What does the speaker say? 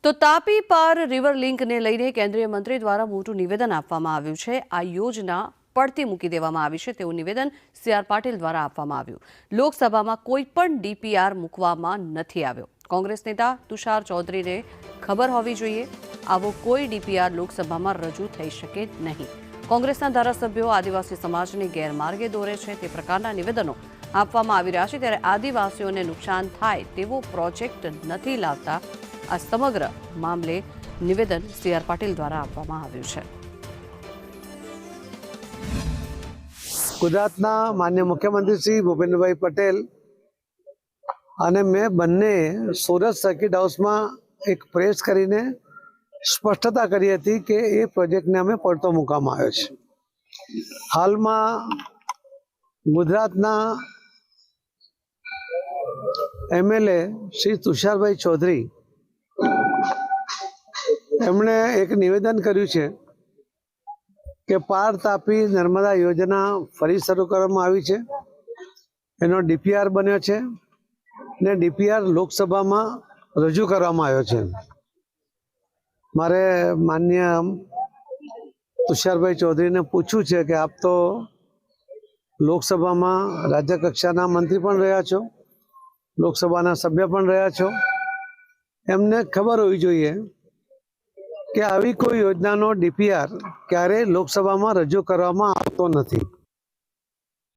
તો તાપી પાર રિવર લિંકને લઈને કેન્દ્રીય મંત્રી દ્વારા મોટું નિવેદન આપવામાં આવ્યું છે। આ યોજના પડતી મૂકી દેવામાં આવી છે તેવું નિવેદન CR પાટીલ દ્વારા આપવામાં આવ્યું। લોકસભામાં કોઈ પણ DPR મૂકવામાં નથી આવ્યો। કોંગ્રેસ નેતા તુષાર ચૌધરીને ખબર હોવી જોઈએ આવો કોઈ DPR લોકસભામાં રજૂ થઈ શકે નહીં। કોંગ્રેસના ધારાસભ્યો આદિવાસી સમાજને ગેરમાર્ગે દોરે છે તે પ્રકારના નિવેદનો આપવામાં આવી રહ્યા છે ત્યારે આદિવાસીઓને નુકસાન થાય તેવો પ્રોજેક્ટ નથી લાવતા આ સમગ્ર મામલે નિવેદન CR પાટીલ દ્વારા આપવામાં આવ્યું છે। ગુજરાતના માનનીય મુખ્યમંત્રી શ્રી ભૂપેન્દ્રભાઈ પટેલ અને મેં બંને સુરત સર્કિટ હાઉસમાં એક પ્રેસ કરીને સ્પષ્ટતા કરી હતી કે એ પ્રોજેક્ટને અમે પડતો મૂકવામાં આવ્યો છે। હાલમાં ગુજરાતના MLA શ્રી તુષારભાઈ ચૌધરી એમણે એક નિવેદન કર્યું છે કે પાર તાપી નર્મદા યોજના ફરી શરૂ કરવામાં આવી છે, એનો DPR બન્યો છે ને DPR લોકસભામાં રજૂ કરવામાં આવ્યો છે। મારે માનનીય તુષારભાઈ ચૌધરીને પૂછવું છે કે આપ તો લોકસભામાં રાજ્ય કક્ષાના મંત્રી પણ રહ્યા છો, લોકસભાના સભ્ય પણ રહ્યા છો, એમને ખબર હોવી જોઈએ કે આવી કોઈ યોજનાનો DPR ક્યારેય લોકસભામાં રજૂ કરવામાં આવતો નથી।